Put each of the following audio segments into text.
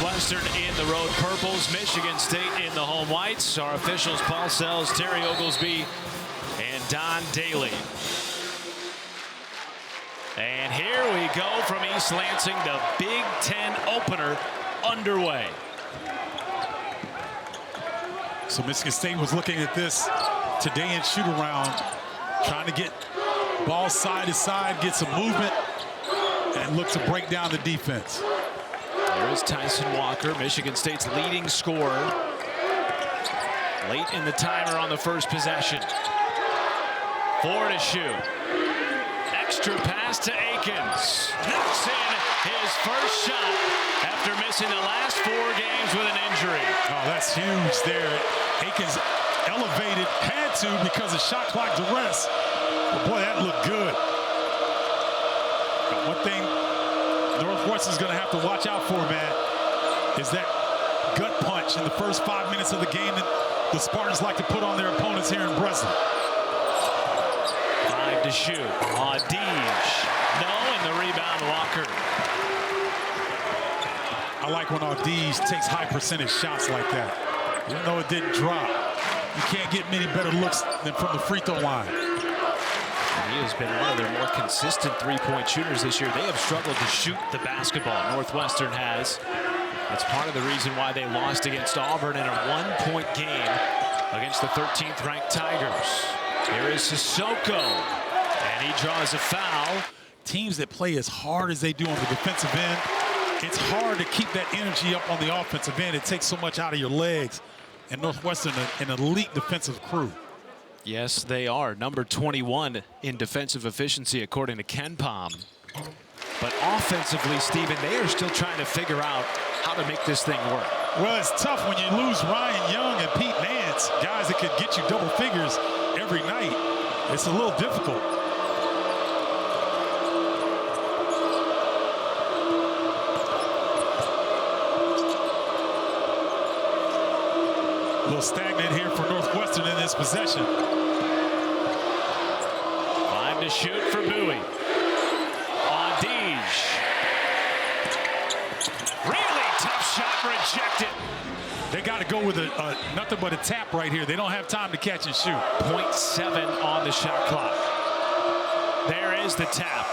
Northwestern in the road purples, Michigan State in the home whites. Our officials, Paul Sells, Terry Oglesby, and Don Daly. And here we go from East Lansing, the Big Ten opener underway. So Michigan State was looking at this today in shoot around, trying to get ball side to side, get some movement, and look to break down the defense. There is Tyson Walker, Michigan State's leading scorer. Late in the timer on the first possession. Four to shoot. Extra pass to Akins. Knocks in his first shot after missing the last 4 games with an injury. Oh, that's huge there. Akins elevated, had to because of shot clock duress. But boy, that looked good. But one thing Northwestern's going to have to watch out for, man, is that gut punch in the first 5 minutes of the game that the Spartans like to put on their opponents here in Breslin. 5 to shoot. Audij. No, and the rebound, Walker. I like when Audij takes high percentage shots like that. Even though it didn't drop, you can't get many better looks than from the free throw line. He has been one of their more consistent three-point shooters this year. They have struggled to shoot the basketball. Northwestern has. That's part of the reason why they lost against Auburn in a 1-point game against the 13th ranked Tigers. Here is Sissoko, and he draws a foul. Teams that play as hard as they do on the defensive end, it's hard to keep that energy up on the offensive end. It takes so much out of your legs. And Northwestern, an elite defensive crew. Yes, they are. Number 21 in defensive efficiency, according to KenPom. But offensively, Stephen, they are still trying to figure out how to make this thing work. Well, it's tough when you lose Ryan Young and Pete Nance, guys that could get you double figures every night. It's a little difficult. A little stagnant here for Northwestern in this possession. 5 to shoot for Buie. Audij. Really tough shot, rejected. They got to go with nothing but a tap right here. They don't have time to catch and shoot. 0.7 on the shot clock. There is the tap,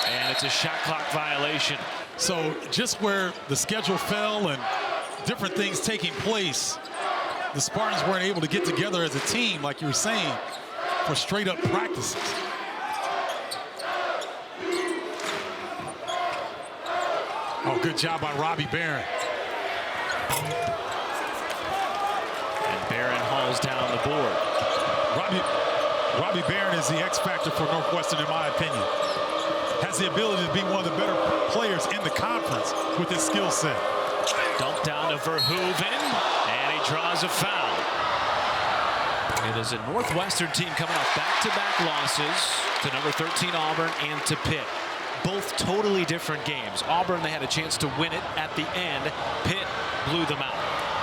and it's a shot clock violation. So just where the schedule fell and different things taking place, the Spartans weren't able to get together as a team, like you were saying, for straight-up practices. Oh, good job by Robbie Barron. And Barron hauls down the board. Robbie Barron is the X factor for Northwestern, in my opinion. Has the ability to be one of the better players in the conference with his skill set. Dump down to Verhoeven, and he draws a foul. It is a Northwestern team coming off back-to-back losses to number 13 Auburn and to Pitt. Both totally different games. Auburn, they had a chance to win it at the end. Pitt blew them out.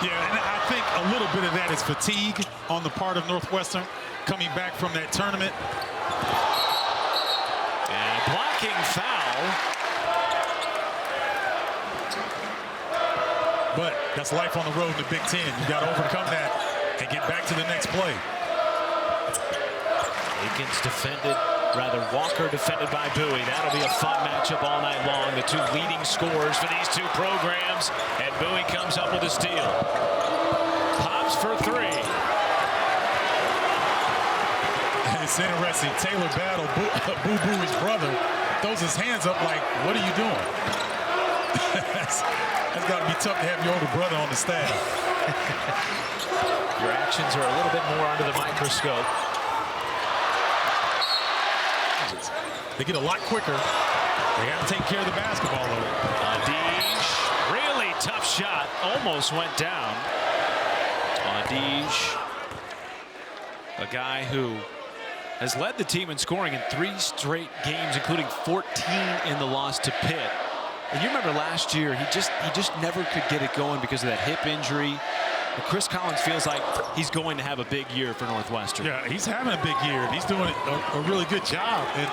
Yeah, and I think a little bit of that is fatigue on the part of Northwestern coming back from that tournament. And a blocking foul. But that's life on the road in the Big Ten. You got to overcome that and get back to the next play. Akins defended, rather Walker defended by Buie. That'll be a fun matchup all night long. The two leading scorers for these two programs, and Buie comes up with a steal. Pops for 3. And it's interesting. Taylor Battle, Boo Booey's brother, throws his hands up like, what are you doing? That's got to be tough to have your older brother on the staff. Your actions are a little bit more under the microscope. They get a lot quicker. They got to take care of the basketball, though. Audij, really tough shot, almost went down. Audij, a guy who has led the team in scoring in 3 straight games, including 14 in the loss to Pitt. And you remember last year, he just never could get it going because of that hip injury. And Chris Collins feels like he's going to have a big year for Northwestern. Yeah, he's having a big year. He's doing a really good job. And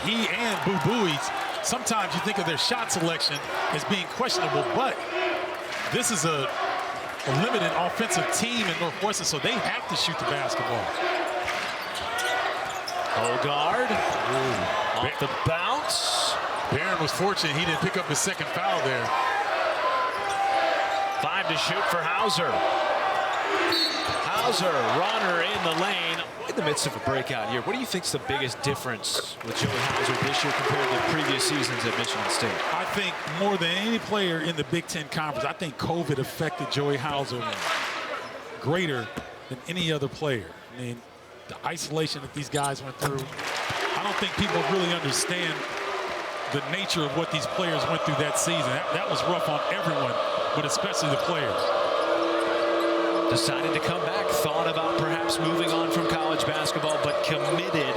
he and Boo Booey's, sometimes you think of their shot selection as being questionable, but this is a limited offensive team in Northwestern, so they have to shoot the basketball. Hogard off the bounce. Barron was fortunate he didn't pick up his second foul there. 5 to shoot for Hauser. Hauser, runner in the lane. In the midst of a breakout here, what do you think is the biggest difference with Joey Hauser this year compared to previous seasons at Michigan State? I think more than any player in the Big Ten Conference, I think COVID affected Joey Hauser greater than any other player. I mean, the isolation that these guys went through, I don't think people really understand the nature of what these players went through that season. That was rough on everyone, but especially the players. Decided to come back, thought about perhaps moving on from college basketball, but committed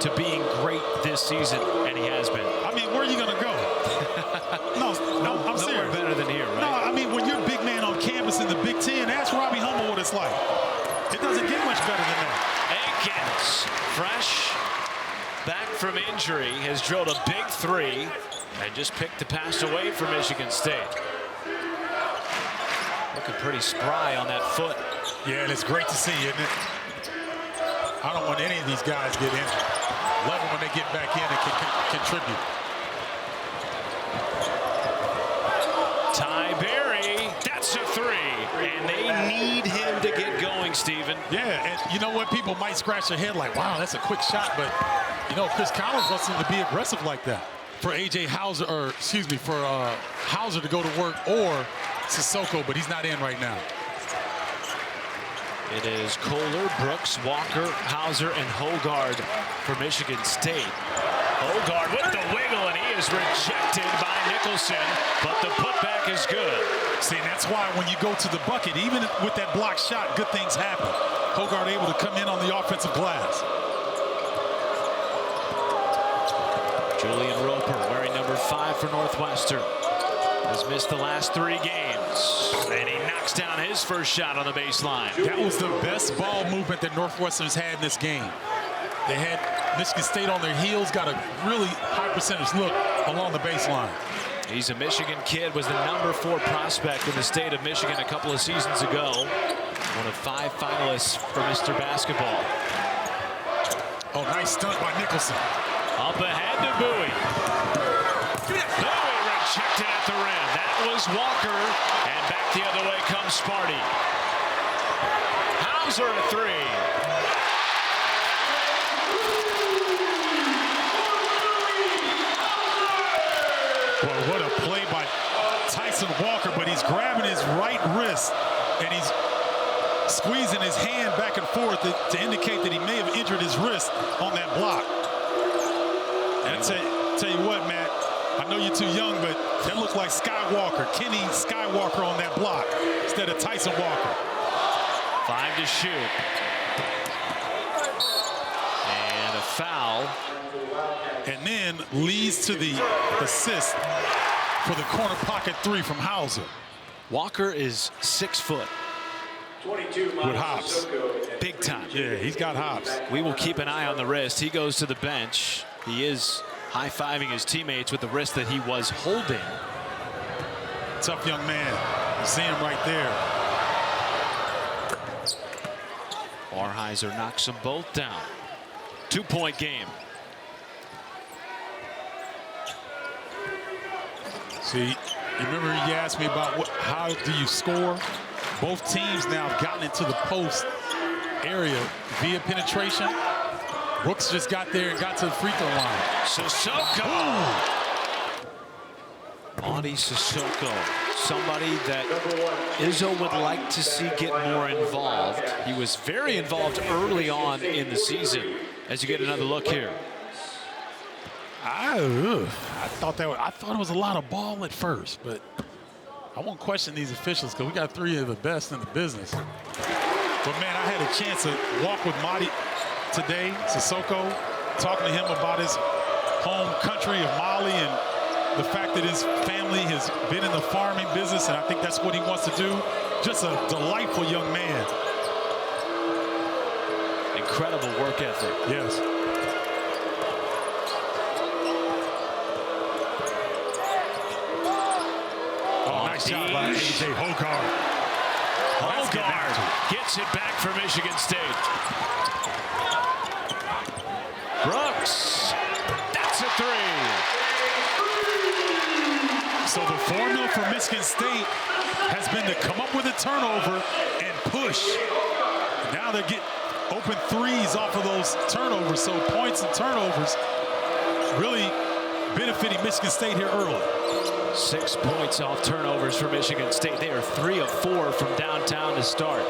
to being great this season, and he has been. I mean, where are you going to go? no, I'm serious. Nowhere better than here, right? No, I mean, when you're a big man on campus in the Big Ten, ask Robbie Hummel what it's like. It doesn't get much better than that. Akins, fresh back from injury, has drilled a big 3 and just picked the pass away from Michigan State. Looking pretty spry on that foot. Yeah, and it's great to see, isn't it? I don't want any of these guys to get injured. Love them when they get back in and can contribute. Ty Berry, that's a 3. And they need him to get going, Stephen. Yeah, and you know what? People might scratch their head like, wow, that's a quick shot. But, you know, Chris Collins wants him to be aggressive like that. For A.J. Hauser, or excuse me, for Hauser to go to work, or Sissoko, but he's not in right now. It is Kohler, Brooks, Walker, Hauser, and Hogard for Michigan State. Hogard with the wiggle, and he is rejected by Nicholson, but the putback is good. See, that's why when you go to the bucket, even with that block shot, good things happen. Hogard able to come in on the offensive glass. Julian Roper, wearing number 5 for Northwestern, has missed the last 3 games. And he knocks down his first shot on the baseline. That was the best ball movement that Northwestern's had in this game. They had Michigan State on their heels, got a really high percentage look along the baseline. He's a Michigan kid, was the number 4 prospect in the state of Michigan a couple of seasons ago. One of 5 finalists for Mr. Basketball. Oh, nice stunt by Nicholson. Up ahead to Buie. Buie rejected at the rim. That was Walker, and back the other way comes Sparty. Hauser at 3. Well, what a play by Tyson Walker, but he's grabbing his right wrist, and he's squeezing his hand back and forth to indicate that he may have injured his wrist on that block. And I tell you what, Matt, I know you're too young, but that looked like Skywalker, Kenny Skywalker on that block instead of Tyson Walker. 5 to shoot. And a foul. And then leads to the assist for the corner pocket 3 from Hauser. Walker is 6 foot. With hops. Big time. Yeah, he's got hops. We will keep an eye on the wrist. He goes to the bench. He is high-fiving his teammates with the wrist that he was holding. Tough young man. You see him right there. Barheiser knocks them both down. 2-point game. See, you remember you asked me about how do you score? Both teams now have gotten into the post area via penetration. Brooks just got there and got to the free throw line. Sissoko. Monty Sissoko, somebody that Izzo would like to see get more involved. He was very involved early on in the season. As you get another look here. I thought it was a lot of ball at first, but I won't question these officials because we got 3 of the best in the business. But man, I had a chance to walk with Monty today, Sissoko, talking to him about his home country of Mali and the fact that his family has been in the farming business, and I think that's what he wants to do. Just a delightful young man. Incredible work ethic. Yes. Nice shot by A.J. Hogard. Hogard gets it back for Michigan State. Brooks, that's a three. So the formula for Michigan State has been to come up with a turnover and push. Now they're getting open threes off of those turnovers. So points and turnovers really benefiting Michigan State here early. 6 points off turnovers for Michigan State. They are 3 of 4 from downtown to start.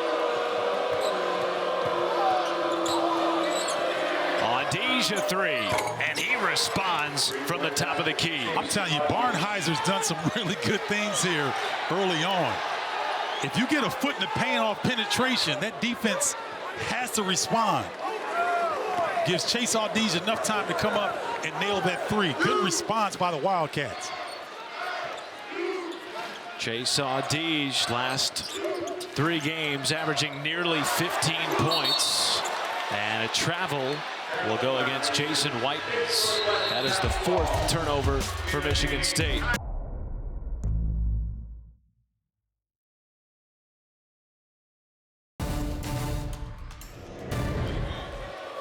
Deja three, and he responds from the top of the key. I'm telling you, Barnheiser's done some really good things here early on. If you get a foot in the paint off penetration, that defense has to respond. Gives Chase Audige enough time to come up and nail that three. Good response by the Wildcats. Chase Audige, last 3 games, averaging nearly 15 points. And a travel will go against Jason Whitens. That is the 4th turnover for Michigan State.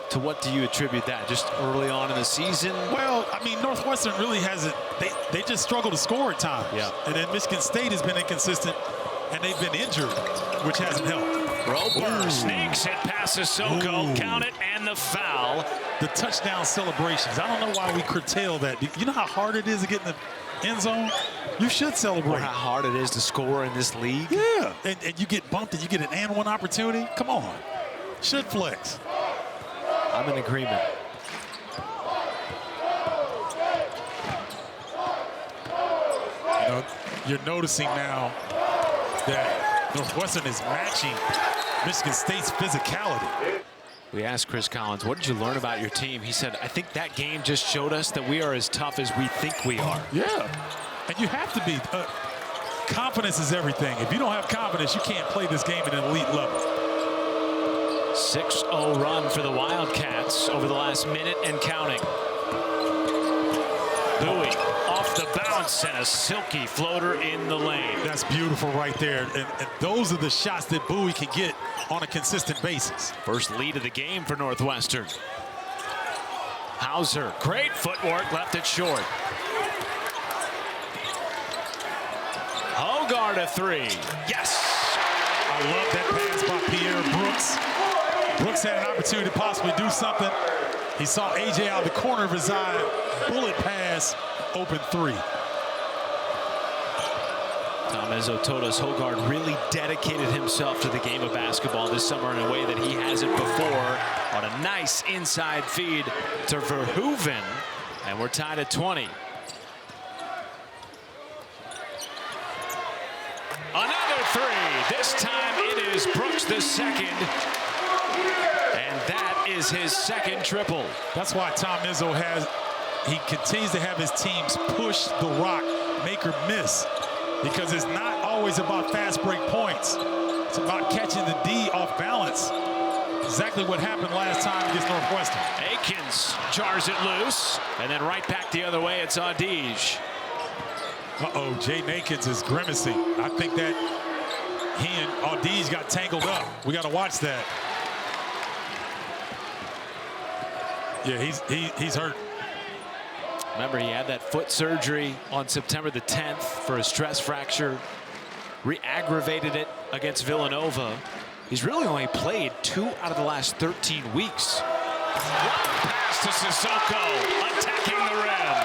To what do you attribute that? Just early on in the season? Well, I mean, Northwestern really hasn't. They just struggle to score at times. Yeah. And then Michigan State has been inconsistent, and they've been injured, which hasn't helped. Roper sneaks it past Sissoko. Count it, and the foul. The touchdown celebrations. I don't know why we curtail that. You know how hard it is to get in the end zone? You should celebrate. Or how hard it is to score in this league. Yeah. And you get bumped and you get an and one opportunity. Come on. Should flex. I'm in agreement. You know, you're noticing now that Northwestern is matching Michigan State's physicality. We asked Chris Collins, what did you learn about your team? He said, I think that game just showed us that we are as tough as we think we are. Yeah, and you have to be. Confidence is everything. If you don't have confidence, you can't play this game at an elite level. 6-0 run for the Wildcats over the last minute and counting. Buie off the bounce and a silky floater in the lane. That's beautiful right there. And those are the shots that Buie can get on a consistent basis. First lead of the game for Northwestern. Hauser, great footwork, left it short. Hogard a three. Yes! I love that pass by Pierre Brooks. Brooks had an opportunity to possibly do something. He saw A.J. out of the corner of his eye. Bullet pass, open three. Tom Izzo told us Hogard really dedicated himself to the game of basketball this summer in a way that he hasn't before. On a nice inside feed to Verhoeven, and we're tied at 20. Another three. This time it is Brooks the second. And that is his second triple. That's why Tom Izzo he continues to have his teams push the rock, make or miss, because it's not always about fast break points. It's about catching the D off balance. Exactly what happened last time against Northwestern. Akins jars it loose, and then right back the other way, it's Audige. Uh-oh, Jaden Akins is grimacing. I think that he and Audige got tangled up. We got to watch that. Yeah, he's hurt. Remember, he had that foot surgery on September the 10th for a stress fracture. Re-aggravated it against Villanova. He's really only played 2 out of the last 13 weeks. Long pass to Sissoko, attacking the rim.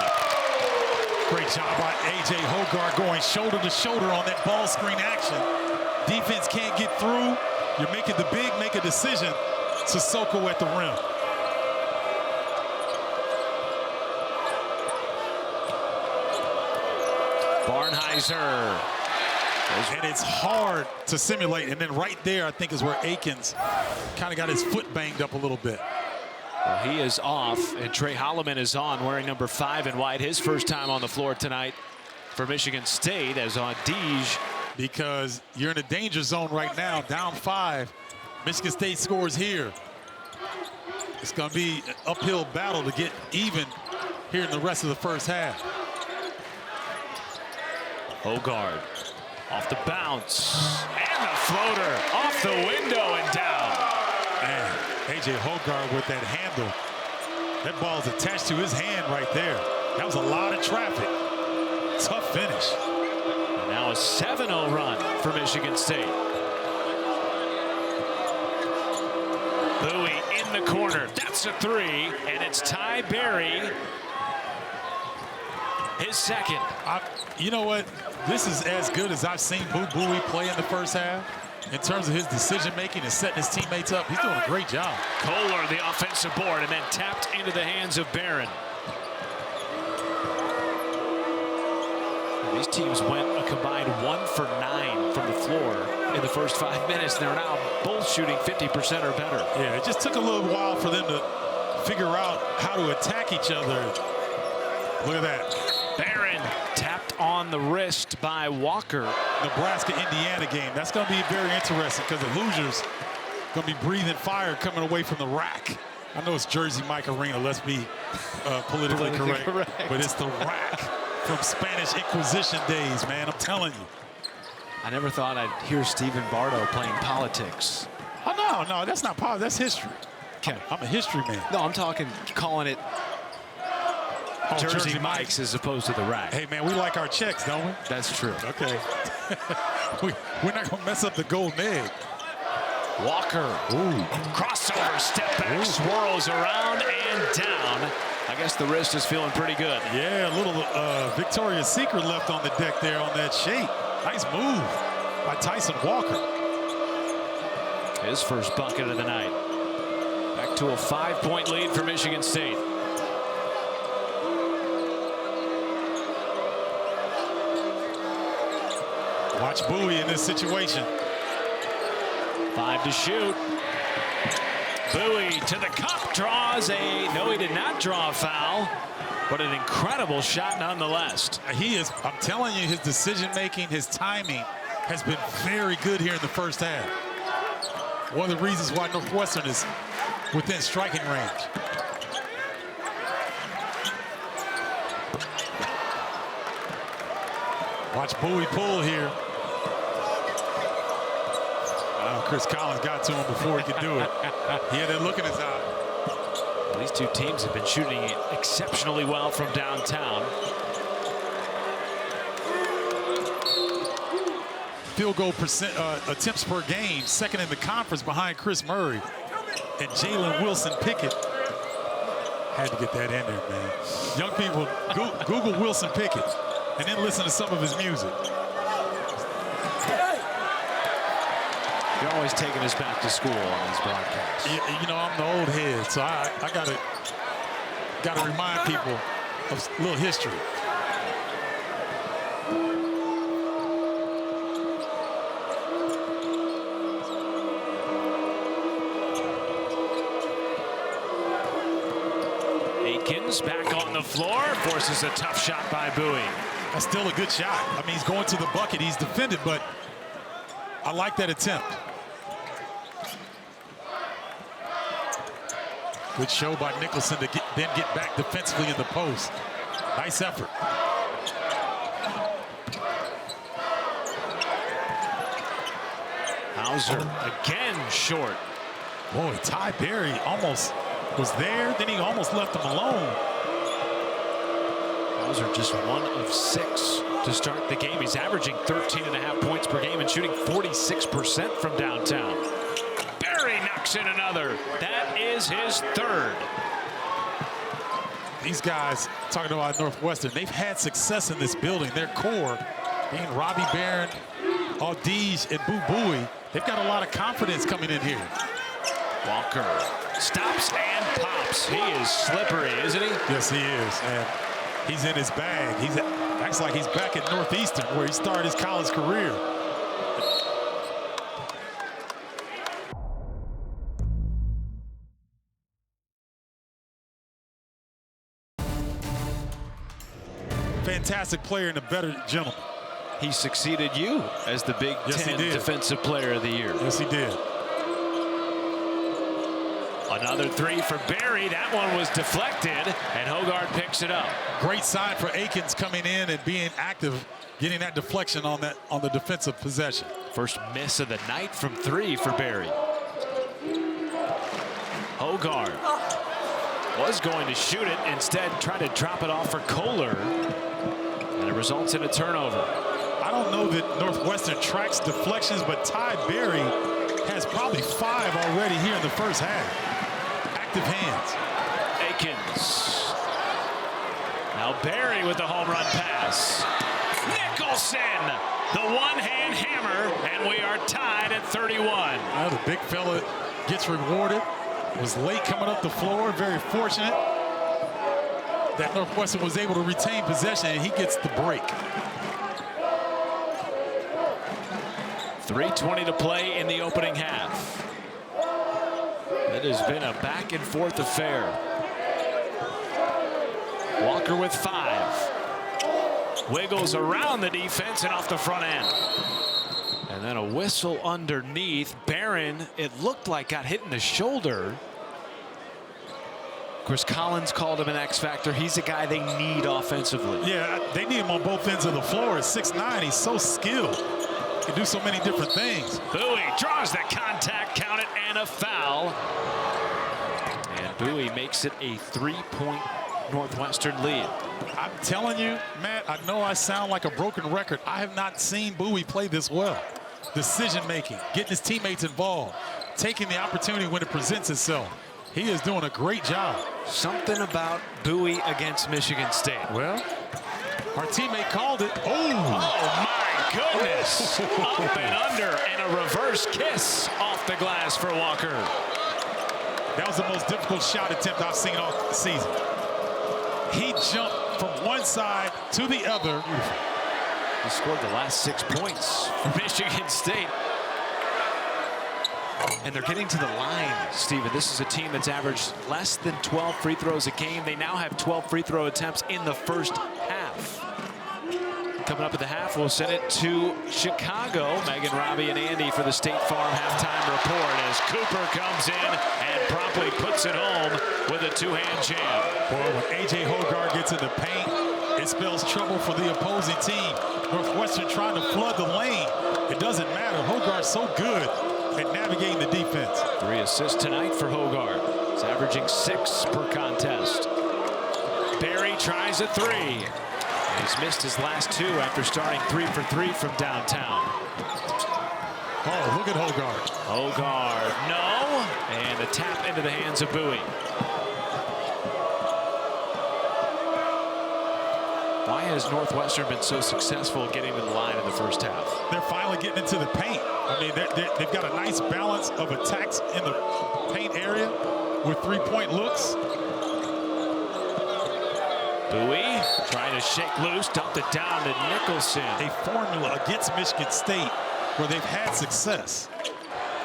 Great job by A.J. Hogard going shoulder to shoulder on that ball screen action. Defense can't get through. You're making the big make a decision. Sissoko at the rim. Barnheiser. And it's hard to simulate. And then right there, I think, is where Akins kind of got his foot banged up a little bit. Well, he is off, and Trey Holloman is on, wearing number 5 in white. His first time on the floor tonight for Michigan State as Audige. Because you're in a danger zone right now, down 5. Michigan State scores here. It's going to be an uphill battle to get even here in the rest of the first half. Hogard Off the bounce. And the floater off the window and down. Man, A.J. Hogarth with that handle. That ball's attached to his hand right there. That was a lot of traffic. Tough finish. And now a 7-0 run for Michigan State. Buie in the corner. That's a three, and it's Ty Berry. His second. You know what? This is as good as I've seen Buie play in the first half. In terms of his decision-making and setting his teammates up, he's doing a great job. Kohler, the offensive board, and then tapped into the hands of Barron. These teams went a combined 1 for 9 from the floor in the first 5 minutes. They're now both shooting 50% or better. Yeah, it just took a little while for them to figure out how to attack each other. Look at that. Barron tapped on the wrist by Walker. Nebraska-Indiana game. That's going to be very interesting because the Hoosiers going to be breathing fire coming away from the rack. I know it's Jersey Mike Arena. Let's be politically correct. But it's the rack from Spanish Inquisition days, man. I'm telling you. I never thought I'd hear Stephen Bardo playing politics. Oh, no, that's not politics. That's history. Okay. I'm a history man. No, I'm talking calling it Jersey Mike's as opposed to the rack. Hey, man, we like our checks, don't we? That's true. Okay. We're not going to mess up the golden egg. Walker. Ooh. Crossover, step back, swirls around and down. I guess the wrist is feeling pretty good. Yeah, a little Victoria's Secret left on the deck there on that shape. Nice move by Tyson Walker. His first bucket of the night. Back to a 5-point lead for Michigan State. Watch Buie in this situation. 5 to shoot. Buie to the cup, draws a, no, he did not draw a foul, but an incredible shot nonetheless. He is, I'm telling you, his decision-making, his timing has been very good here in the first half. One of the reasons why Northwestern is within striking range. Watch Buie pull here. Chris Collins got to him before he could do it. He had that look in his eye. These two teams have been shooting it exceptionally well from downtown. Field goal attempts per game, second in the conference behind Chris Murray. And Jalen Wilson Pickett had to get that in there, man. Young people, Google Wilson Pickett and then listen to some of his music. You're always taking us back to school on these broadcasts. You know, I'm the old head, so I gotta remind people of a little history. Akins back on the floor, forces a tough shot by Buie. That's still a good shot. I mean, he's going to the bucket. He's defended, but I like that attempt. Good show by Nicholson to then get back defensively in the post. Nice effort. Hauser again short. Boy, Ty Berry almost was there, then he almost left him alone. Hauser just 1 of 6 to start the game. He's averaging 13.5 points per game and shooting 46% from downtown. Berry knocks in another. That is his third. These guys, talking about Northwestern, they've had success in this building. Their core, being Robbie Barron, Audige, and Buie, they've got a lot of confidence coming in here. Walker stops and pops. He is slippery, isn't he? Yes, he is. And he's in his bag. He acts like he's back at Northeastern, where he started his college career. Fantastic player and a better gentleman. He succeeded you as the Big Ten Defensive Player of the Year. Yes, he did. Another three for Berry. That one was deflected, and Hogarth picks it up. Great sign for Akins coming in and being active getting that deflection on the defensive possession. First miss of the night from 3 for Barry. Hogard was going to shoot it, instead tried to drop it off for Kohler, and it results in a turnover. I don't know that Northwestern tracks deflections, but Ty Berry has probably 5 already here in the first half. Active hands. Akins. Now Barry with the home run pass. Nicholson, the one-hand hammer, and we are tied at 31. Well, the big fella gets rewarded. Was late coming up the floor. Very fortunate that Northwestern was able to retain possession, and he gets the break. 3:20 to play in the opening half. It has been a back and forth affair. Walker with 5. Wiggles around the defense and off the front end. And then a whistle underneath. Barron, it looked like, got hit in the shoulder. Chris Collins called him an X factor. He's a guy they need offensively. Yeah, they need him on both ends of the floor. At 6'9", he's so skilled. Can do so many different things. Buie draws the contact, count it, and a foul. And Buie makes it a 3-point Northwestern lead. I'm telling you, Matt, I know I sound like a broken record. I have not seen Buie play this well. Decision-making, getting his teammates involved, taking the opportunity when it presents itself. He is doing a great job. Something about Buie against Michigan State. Well, our teammate called it. Oh my goodness. Up and under, and a reverse kiss off the glass for Walker. That was the most difficult shot attempt I've seen all season. He jumped from one side to the other. He scored the last 6 points for Michigan State. And they're getting to the line, Steven. This is a team that's averaged less than 12 free throws a game. They now have 12 free throw attempts in the first half. Coming up at the half, we'll send it to Chicago. Megan, Robbie, and Andy for the State Farm halftime report as Cooper comes in and promptly puts it home with a two-hand jam. Boy, when A.J. Hogard gets in the paint, it spells trouble for the opposing team. Northwestern trying to flood the lane. It doesn't matter. Hogard's so good at navigating the defense. 3 assists tonight for Hogard. He's averaging 6 per contest. Barry tries a 3. He's missed his last 2 after starting 3 for 3 from downtown. Oh, look at Hogard. Hogard, no. And a tap into the hands of Buie. Why has Northwestern been so successful getting to the line in the first half? They're finally getting into the paint. I mean, they've got a nice balance of attacks in the paint area with three-point looks. Buie trying to shake loose, dumped it down to Nicholson. A formula against Michigan State where they've had success.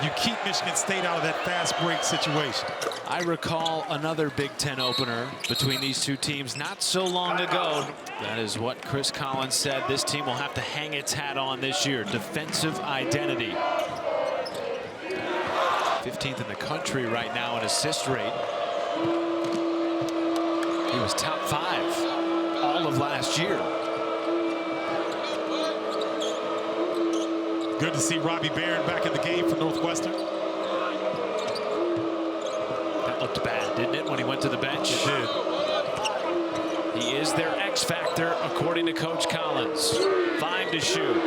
You keep Michigan State out of that fast break situation. I recall another Big Ten opener between these two teams not so long ago. That is what Chris Collins said. This team will have to hang its hat on this year. Defensive identity. 15th in the country right now in assist rate. He was top 5 all of last year. Good to see Robbie Barron back in the game for Northwestern. That looked bad, didn't it, when he went to the bench? It did. He is their X factor, according to Coach Collins. 5 to shoot.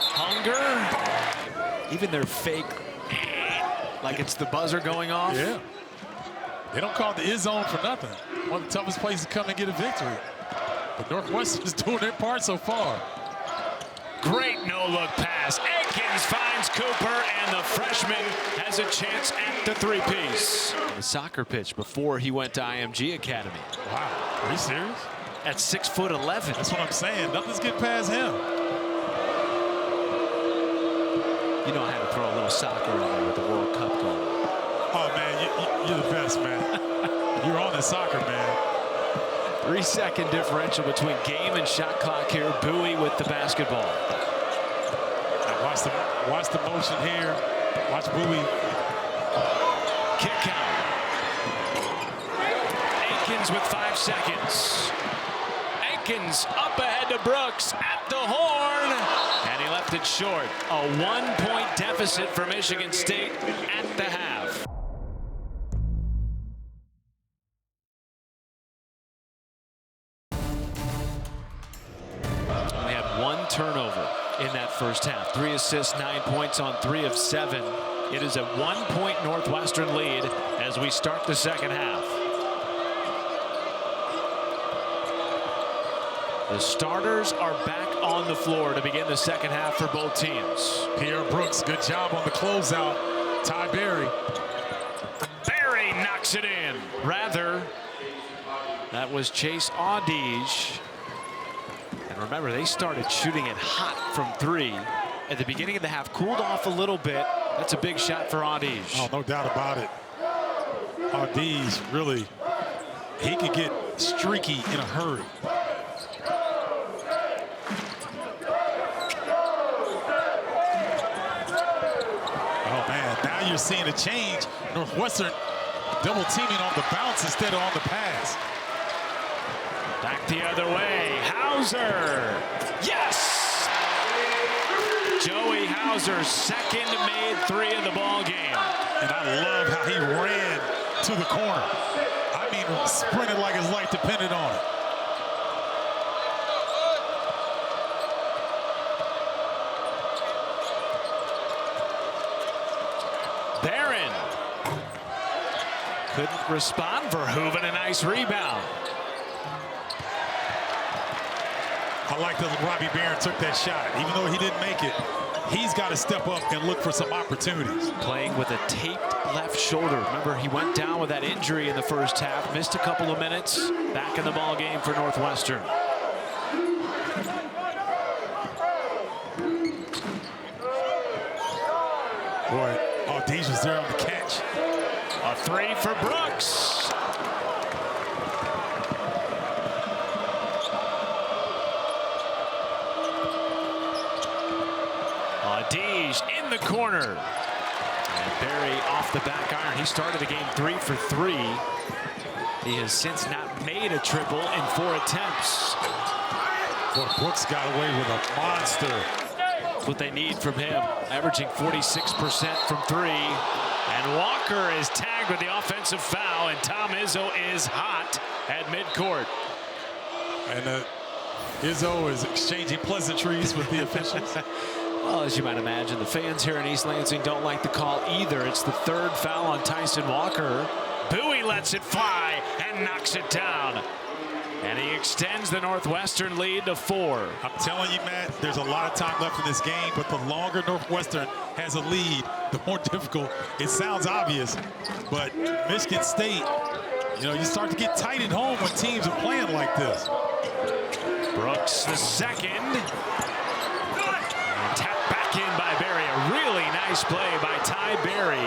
Hunger. Even their fake, like it's the buzzer going off. Yeah. They don't call it the is zone for nothing. One of the toughest places to come and get a victory. But Northwestern is doing their part so far. Great no-look pass. Akins finds Cooper, and the freshman has a chance at the three-piece. The soccer pitch before he went to IMG Academy. Wow, are you serious? At 6'11". That's what I'm saying. Nothing's getting past him. You know I had to throw a little soccer in there with the World Cup going. Oh, man, you're the best, man. You're on the soccer, man. 3-second differential between game and shot clock here. Buie with the basketball. Now watch the motion here. Watch Buie. Kick out. Akins with 5 seconds. seconds. Up ahead to Brooks at the horn. And he left it short. A 1-point deficit for Michigan State at the half. Only had one turnover in that first half. 3 assists, 9 points on 3 of 7. It is a 1-point Northwestern lead as we start the second half. The starters are back on the floor to begin the second half for both teams. Pierre Brooks, good job on the closeout. Ty Berry. Berry knocks it in. Rather, that was Chase Audige. And remember, they started shooting it hot from 3 at the beginning of the half. Cooled off a little bit. That's a big shot for Audige. Oh, no doubt about it. Audige, really, he could get streaky in a hurry. Oh, man, now you're seeing a change. Northwestern double teaming on the bounce instead of on the pass. Back the other way. Hauser. Yes! Joey Hauser's second made 3 of the ball game. And I love how he ran to the corner. I mean, sprinted like his life depended on it. Barron couldn't respond. Verhoeven, a nice rebound. I like that Robbie Barron took that shot. Even though he didn't make it, he's got to step up and look for some opportunities. Playing with a taped left shoulder. Remember, he went down with that injury in the first half, missed a couple of minutes. Back in the ball game for Northwestern. Boy, Audige was there on the catch. A 3 for Brooks. Audige in the corner. And Berry off the back iron. He started the game 3 for 3. He has since not made a triple in 4 attempts. Boy, Brooks got away with a monster. That's what they need from him, averaging 46% from 3. And Walker is tagged with the offensive foul, and Tom Izzo is hot at midcourt. And Izzo is exchanging pleasantries with the officials. Well, as you might imagine, the fans here in East Lansing don't like the call either. It's the 3rd foul on Tyson Walker. Buie lets it fly and knocks it down. And he extends the Northwestern lead to 4. I'm telling you, Matt, there's a lot of time left in this game, but the longer Northwestern has a lead, the more difficult. It sounds obvious, but Michigan State, you know, you start to get tight at home when teams are playing like this. Brooks the second. And tapped back in by Berry. A really nice play by Ty Berry.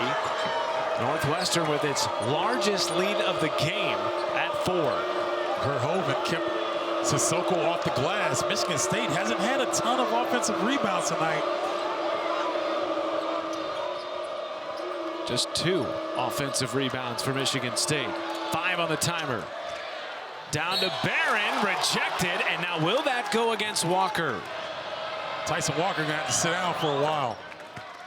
Northwestern with its largest lead of the game at 4. Verhoeven kept Sissoko off the glass. Michigan State hasn't had a ton of offensive rebounds tonight. Just 2 offensive rebounds for Michigan State. 5 on the timer. Down to Barron, rejected, and now will that go against Walker? Tyson Walker gonna have to sit down for a while.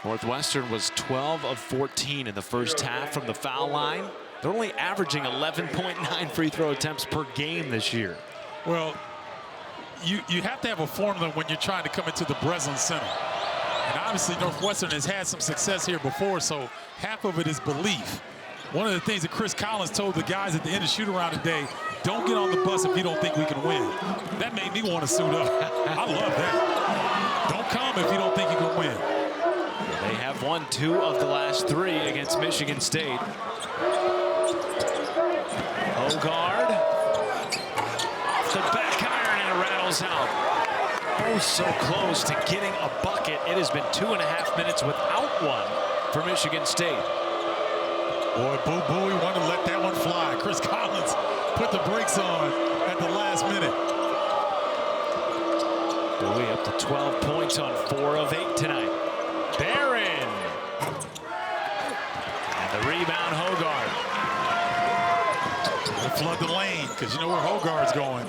Northwestern was 12 of 14 in the first half from the foul line. They're only averaging 11.9 free throw attempts per game this year. Well, you have to have a formula when you're trying to come into the Breslin Center. And obviously Northwestern has had some success here before, so half of it is belief. One of the things that Chris Collins told the guys at the end of shoot-around today, don't get on the bus if you don't think we can win. That made me want to suit up. I love that. Don't come if you don't think you can win. They have won 2 of the last 3 against Michigan State. Hogard off the back iron, and it rattles out. Oh, so close to getting a bucket. It has been 2.5 minutes without one for Michigan State. Boy, Buie wanted to let that one fly. Chris Collins put the brakes on at the last minute. Buie up to 12 points on 4 of 8 tonight. Barron. And the rebound, Hogard. Flood the lane, because you know where Hogard's going.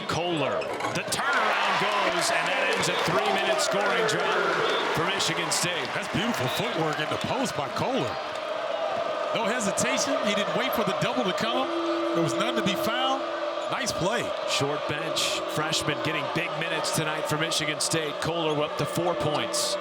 Kohler, the turnaround goes, and that ends a 3-minute scoring drought for Michigan State. That's beautiful footwork in the post by Kohler. No hesitation. He didn't wait for the double to come. There was none to be found. Nice play. Short bench freshman getting big minutes tonight for Michigan State. Kohler up to 4 points.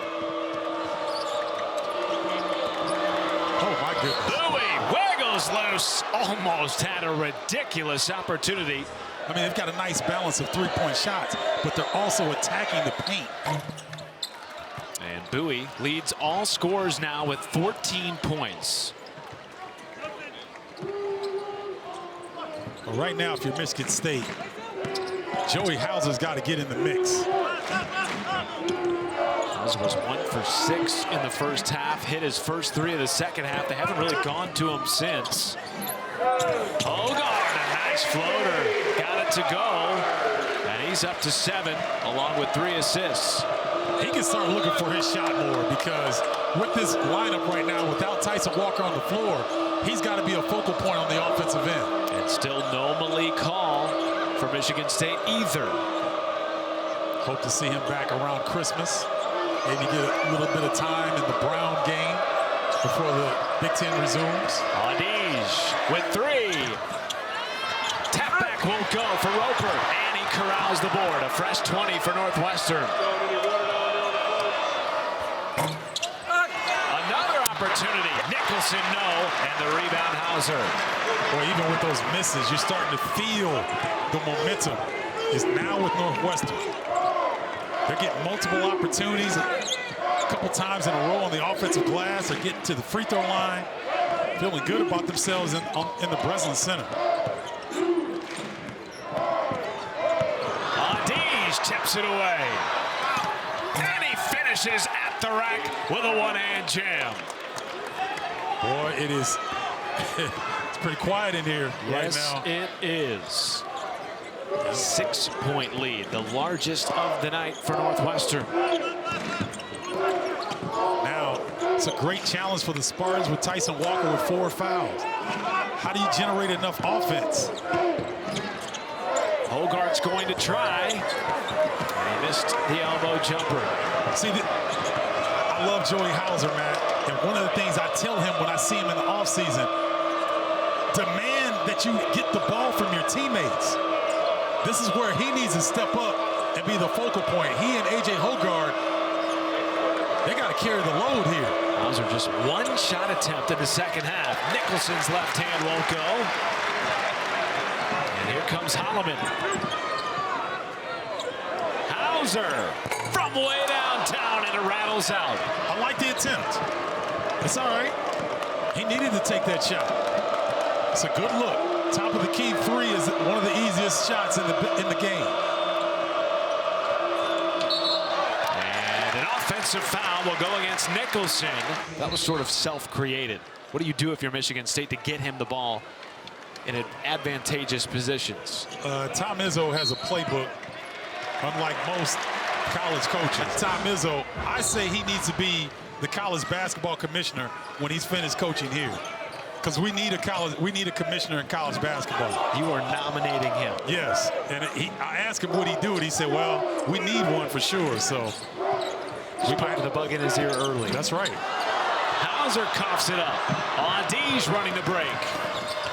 Oh, my goodness. Buie wiggles loose. Almost had a ridiculous opportunity. I mean, they've got a nice balance of three-point shots, but they're also attacking the paint. And Buie leads all scorers now with 14 points. Well, right now, if you're Michigan State, Joey Hauser's got to get in the mix. Hauser was 1 for 6 in the first half, hit his first 3 of the second half. They haven't really gone to him since. Hogard, a nice floater, got it to go, and he's up to 7 along with 3 assists. He can start looking for his shot more because with this lineup right now, without Tyson Walker on the floor, he's got to be a focal point on the offensive end. And still no Malik Hall for Michigan State either. Hope to see him back around Christmas. Maybe get a little bit of time in the Brown game before the Big Ten resumes. Adige with 3. Tap back won't go for Roper, and he corrals the board. A fresh 20 for Northwestern. Another opportunity. Nicholson, no, and the rebound Hauser. Boy, even with those misses, you're starting to feel the momentum is now with Northwestern. They're getting multiple opportunities a couple times in a row on the offensive glass. They're getting to the free throw line, feeling good about themselves in the Breslin Center. Adige tips it away. And he finishes at the rack with a one-hand jam. Boy, it is it's pretty quiet in here right now. Yes, it is. A 6-point lead, the largest of the night for Northwestern. Now, it's a great challenge for the Spartans with Tyson Walker with 4 fouls. How do you generate enough offense? Hogarth's going to try. And he missed the elbow jumper. See, I love Joey Hauser, man. And one of the things I tell him when I see him in the offseason, demand that you get the ball from your teammates. This is where he needs to step up and be the focal point. He and A.J. Hogarth, they got to carry the load here. Hauser just 1 shot attempt in the second half. Nicholson's left hand won't go. And here comes Holloman. Hauser from way downtown, and it rattles out. I like the attempt. It's all right. He needed to take that shot. It's a good look. Top of the key 3 is one of the easiest shots in the game. And an offensive foul will go against Nicholson. That was sort of self-created. What do you do if you're Michigan State to get him the ball in advantageous positions? Tom Izzo has a playbook, unlike most college coaches. Tom Izzo, I say he needs to be the college basketball commissioner when he's finished coaching here. Because we need a commissioner in college basketball. You are nominating him. Yes, and I asked him would he do it. He said, well, we need one for sure. So we put the bug in his ear early. That's right. Hauser coughs it up. Adige running the break.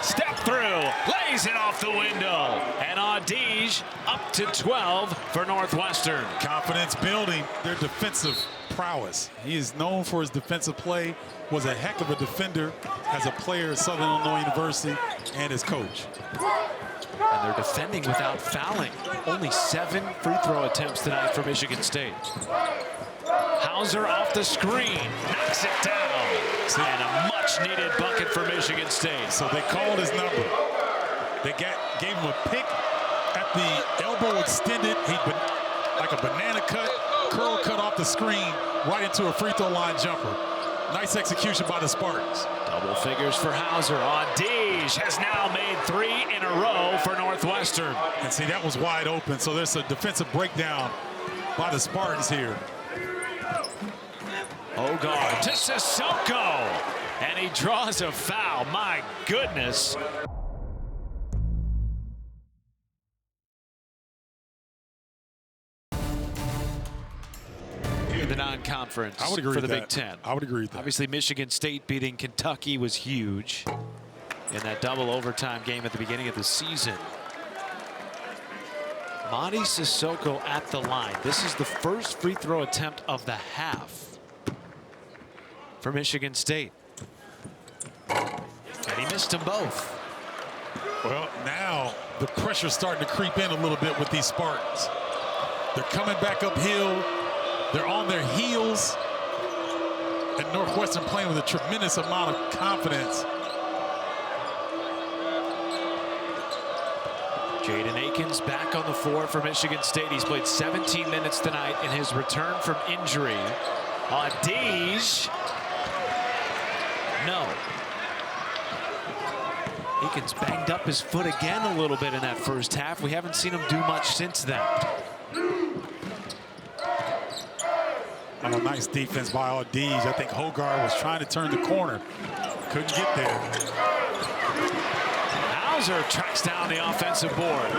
Step through, lays it off the window. And Adige up to 12 for Northwestern. Confidence building their defensive prowess. He is known for his defensive play, was a heck of a defender as a player at Southern Illinois University and as coach. And they're defending without fouling. Only 7 free throw attempts tonight for Michigan State. Hauser off the screen, knocks it down. And a much-needed bucket for Michigan State. So they called his number. They gave him a pick at the elbow extended. Like a banana cut, curl cut off the screen, right into a free throw line jumper. Nice execution by the Spartans. Double figures for Hauser. Adige has now made 3 in a row for Northwestern. And see, that was wide open. So there's a defensive breakdown by the Spartans here. Hogarth to Sissoko. And he draws a foul. My goodness. In the non-conference I would agree for the with Big Ten. I would agree with that. Obviously, Michigan State beating Kentucky was huge in that double overtime game at the beginning of the season. Mady Sissoko at the line. This is the first free throw attempt of the half for Michigan State. And he missed them both. Well, now the pressure's starting to creep in a little bit with these Spartans. They're coming back uphill. They're on their heels. And Northwestern playing with a tremendous amount of confidence. Jaden Akins back on the floor for Michigan State. He's played 17 minutes tonight in his return from injury. Deej. No. Akins banged up his foot again a little bit in that first half. We haven't seen him do much since then. Oh, nice defense by Deej. I think Hogarth was trying to turn the corner. Couldn't get there. Hauser tracks down the offensive board.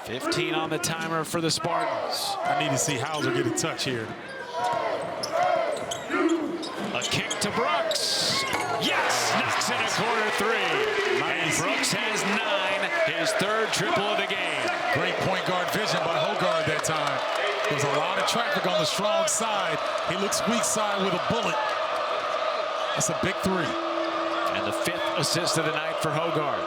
15 on the timer for the Spartans. I need to see Hauser get a touch here. A kick to Brooks. Yes, knocks in a corner three. Nice. And Brooks has 9, his third triple of the game. Great point guard vision by Hogarth that time. There's a lot of traffic on the strong side. He looks weak side with a bullet. That's a big 3. And the 5th assist of the night for Hogarth.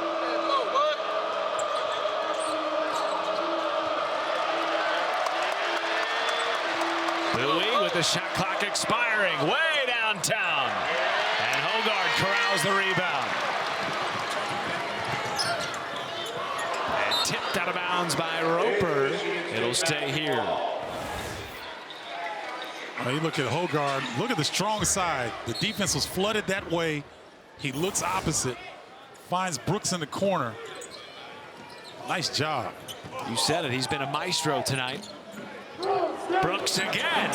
Buie with the shot clock expiring way downtown. And Hogarth corrals the rebound. And tipped out of bounds by Roper. It'll stay here. Well, you look at Hogarth, look at the strong side. The defense was flooded that way. He looks opposite, finds Brooks in the corner. Nice job. You said it, he's been a maestro tonight. Brooks again.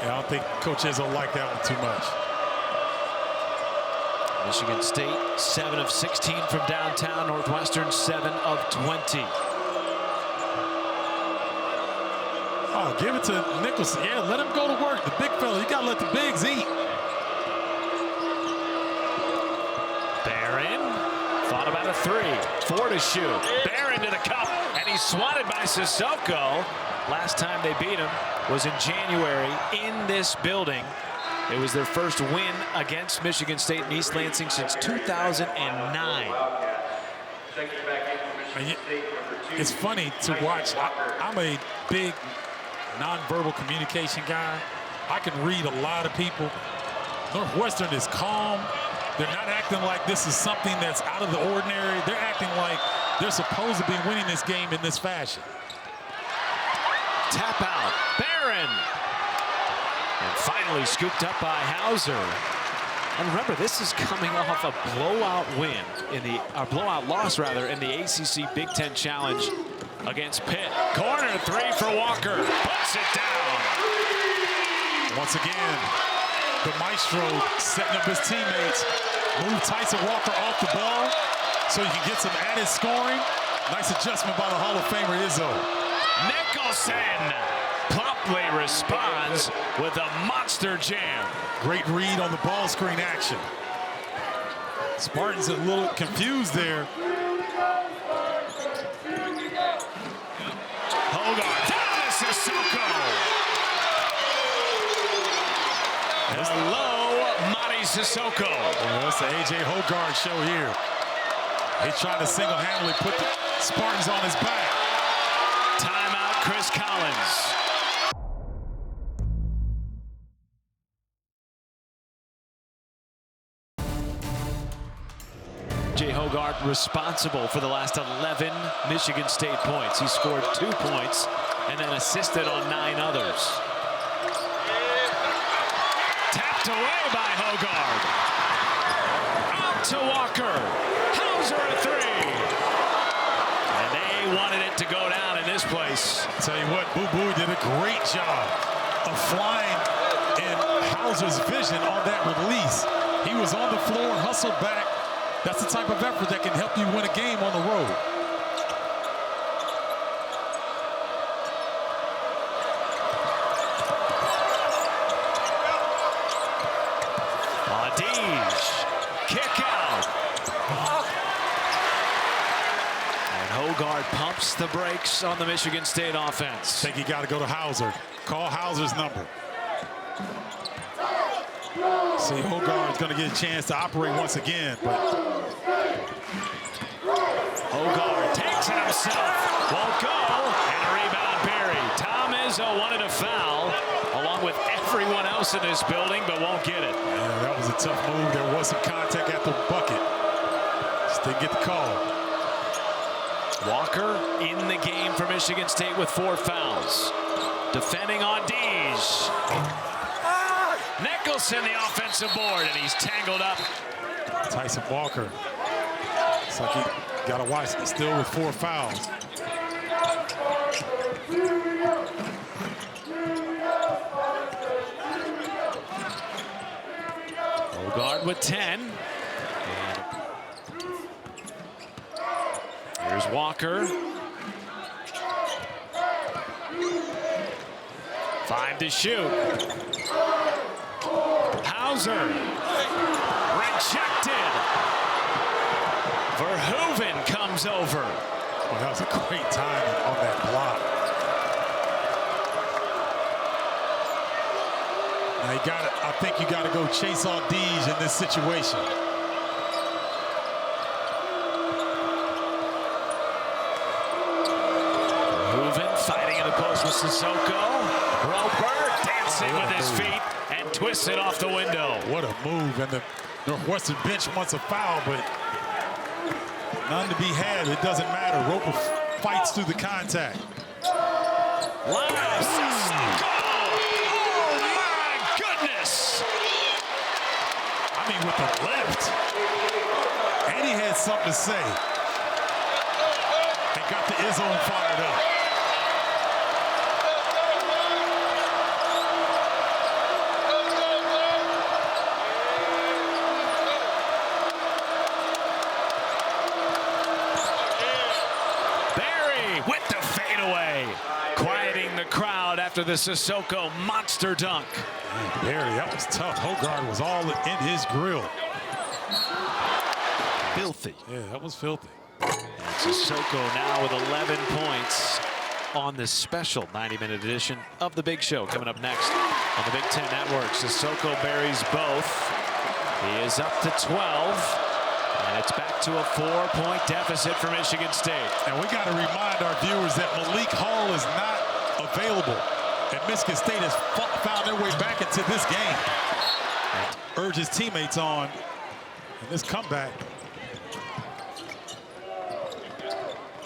Yeah, I don't think Coach Izzo liked that one too much. Michigan State 7 of 16 from downtown. Northwestern 7 of 20. Oh, give it to Nicholson. Yeah, let him go to work. The big fella, you gotta let the bigs eat. Barron thought about a 3. 4 to shoot. Barron to the cup, and he's swatted by Sissoko. Last time they beat him was in January in this building. It was their first win against Michigan State in East Lansing since 2009. It's funny to watch. I'm a big nonverbal communication guy. I can read a lot of people. Northwestern is calm. They're not acting like this is something that's out of the ordinary. They're acting like they're supposed to be winning this game in this fashion. Tap out, Barron. And finally scooped up by Hauser. And remember, this is coming off a blowout win a blowout loss rather in the ACC Big Ten Challenge against Pitt. Corner 3 for Walker. Puts it down. Once again, the maestro setting up his teammates. Move Tyson Walker off the ball so he can get some added scoring. Nice adjustment by the Hall of Famer Izzo. Nicholson promptly responds with a monster jam. Great read on the ball screen action. Spartans a little confused there. Hogarth down to Sissoko. Hello, Mady Sissoko. Well, that's the A.J. Hogarth show here. He's trying to single-handedly put the Spartans on his back. Timeout, Chris Collins. J. Hogarth responsible for the last 11 Michigan State points. He scored 2 points and then assisted on 9 others. Tapped away by Hogarth. Out to Walker. Hauser a 3. And they wanted it to go down in this place. I'll tell you what, Buie did a great job of flying in Hauser's vision on that release. He was on the floor, hustled back. That's the type of effort that can help you win a game on the road. Kick out. And Hogard pumps the brakes on the Michigan State offense. I think you got to go to Hauser. Call Hauser's number. See, Hogard's going to get a chance to operate once again, but Hogard takes it himself. Won't go. And a rebound, Barry. Tom Izzo wanted a foul, along with everyone else in this building, but won't get it. Yeah, that was a tough move. There was some contact at the bucket. Just didn't get the call. Walker in the game for Michigan State with 4 fouls. Defending on Dees. Nicholson, the offensive board, and he's tangled up. Tyson Walker. It's like he got to watch it, still with 4 fouls. Hogard with 10. And here's Walker. 5 to shoot. Hauser. Rejected. Verhoeven comes over. Well, that was a great timing on that block. Now you got to, I think you got to go chase on Deej in this situation. Verhoeven fighting in the post with Sissoko. Roper dancing with his feet and twists it off the window. What a move. And the Northwestern bench wants a foul, but none to be had. It doesn't matter. Roper fights through the contact. Live Sissoko. Oh, my goodness. I mean, with the left. And he had something to say. And got the Izzo fired up. With the fadeaway, quieting the crowd after the Sissoko monster dunk. Man, Barry, that was tough. Hogard was all in his grill. Filthy. Yeah, that was filthy. And Sissoko now with 11 points on this special 90-minute edition of The Big Show. Coming up next on the Big Ten Network, Sissoko buries both. He is up to 12. And it's back to a 4-point deficit for Michigan State. And we got to remind our viewers that Malik Hall is not available. And Michigan State has found their way back into this game. And urge his teammates on in this comeback.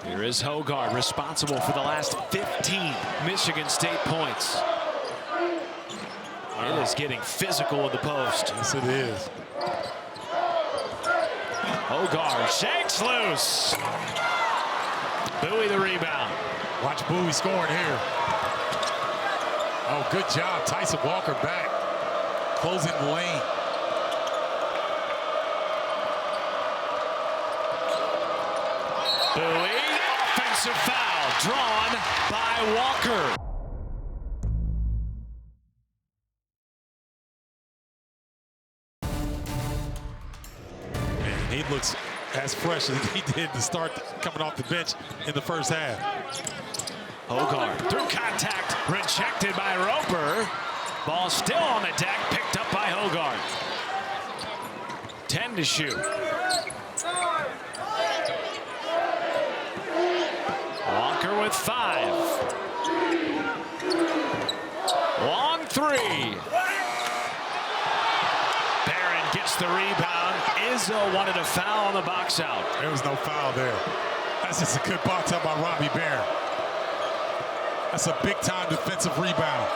Here is Hogard, responsible for the last 15 Michigan State points. It is getting physical with the post. Yes, it is. Hogard shakes loose. Buie the rebound. Watch Buie scoring here. Oh, good job. Tyson Walker back. Closing the lane. Buie, offensive foul drawn by Walker. He looks as fresh as he did to start coming off the bench in the first half. Hogard through contact, rejected by Roper. Ball still on the deck, picked up by Hogard. 10 to shoot. Walker with 5. Long 3. Barron gets the rebound. Izzo wanted a foul on the box out. There was no foul there. That's just a good box out by Robbie Barron. That's a big-time defensive rebound.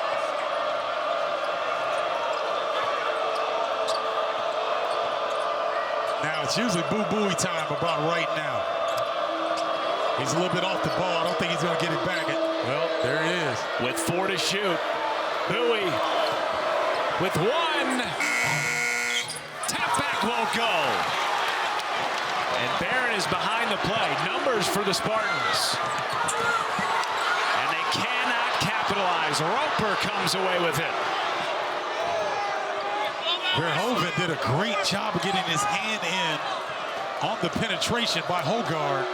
Now, it's usually Buie time about right now. He's a little bit off the ball. I don't think he's going to get it back. Well, there he is. With 4 to shoot. Buie with 1. Tap back won't go. And Barron is behind the play. Numbers for the Spartans. And they cannot capitalize. Roper comes away with it. Verhoeven did a great job of getting his hand in on the penetration by Hogard.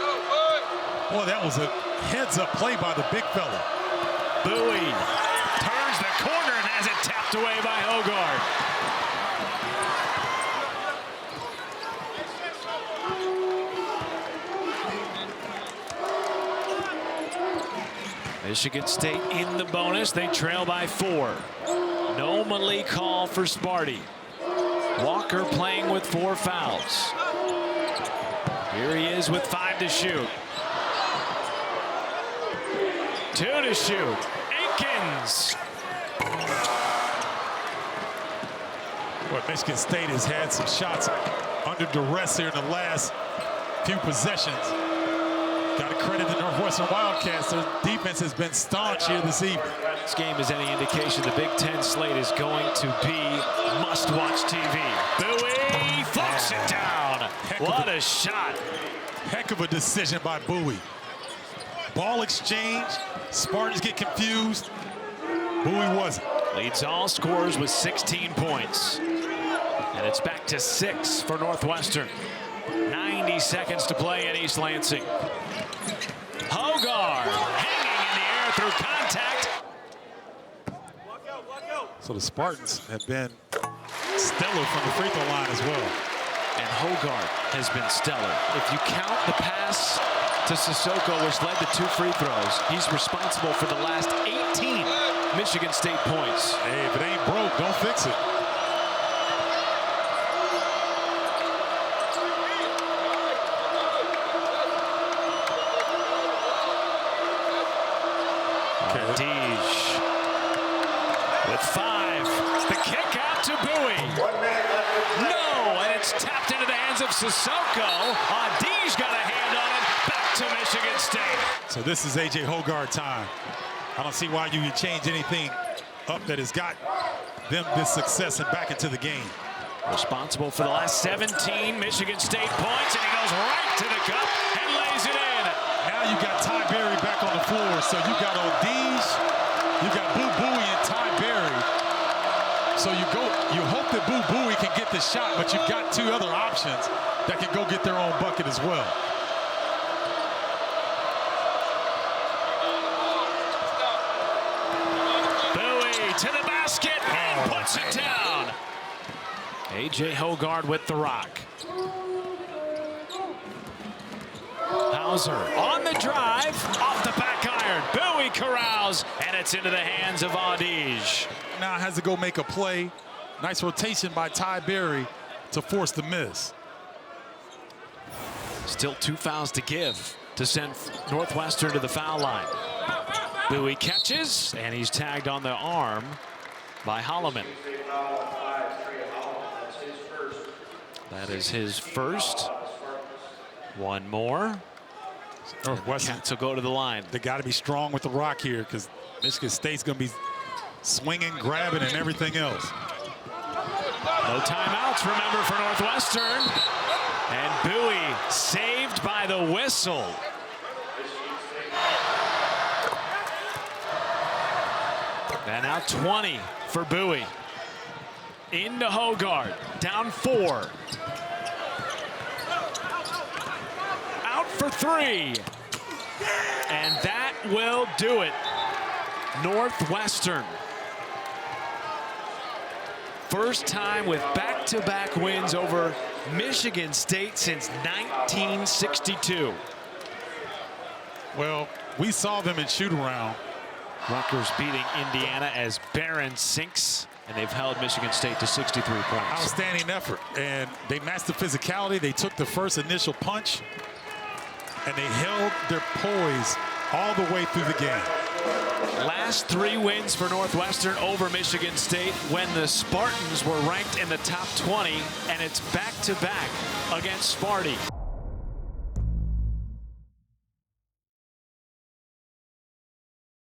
Boy, that was a heads-up play by the big fella. Buie turns the corner and has it tapped away by Hogard. Michigan State in the bonus. They trail by 4. No Malik call for Sparty. Walker playing with 4 fouls. Here he is with 5 to shoot. 2 to shoot. Aikens. But Michigan State has had some shots under duress here in the last few possessions. Got to credit the Northwestern Wildcats. Their defense has been staunch here this evening. This game is any indication, the Big Ten slate is going to be must-watch TV. Buie floats it down. What a shot. Heck of a decision by Buie. Ball exchange. Spartans get confused. Buie wasn't. Leads all scorers with 16 points. And it's back to 6 for Northwestern. 90 seconds to play in East Lansing. Hogard hanging in the air through contact. So the Spartans have been stellar from the free throw line as well. And Hogard has been stellar. If you count the pass to Sissoko, which led to 2 free throws, he's responsible for the last 18 Michigan State points. Hey, if it ain't broke, don't fix it. Deej with 5. The kick out to Buie. No, and it's tapped into the hands of Sissoko. Deej got a hand on it. Back to Michigan State. So this is A.J. Hogard time. I don't see why you would change anything up that has got them this success and back into the game. Responsible for the last 17 Michigan State points, and he goes right to the cup and lays it in. Now you got Ty Berry back on the floor, so you got Deej, you got Buie and Ty Berry. So you hope that Buie can get the shot, but you've got 2 other options that can go get their own bucket as well. Buie to the basket and puts it down. A.J. Hogard with the rock. Hauser on the drive, off the back iron. Buie corrals, and it's into the hands of Deej. Now has to go make a play. Nice rotation by Ty Berry to force the miss. Still 2 fouls to give to send Northwestern to the foul line. Buie catches, and he's tagged on the arm by Holloman. That is his first. 1 more. Northwestern Cats will go to the line. They got to be strong with the rock here because Michigan State's going to be swinging, grabbing, and everything else. No timeouts, remember, for Northwestern. And Buie saved by the whistle. And now 20 for Buie. Into Hogard, down 4. Out for 3. And that will do it. Northwestern. First time with back-to-back wins over Michigan State since 1962. Well, we saw them in shoot-around. Rutgers beating Indiana as Barron sinks, and they've held Michigan State to 63 points. Outstanding effort, and they matched the physicality. They took the first initial punch, and they held their poise all the way through the game. Last 3 wins for Northwestern over Michigan State when the Spartans were ranked in the top 20, and it's back-to-back against Sparty.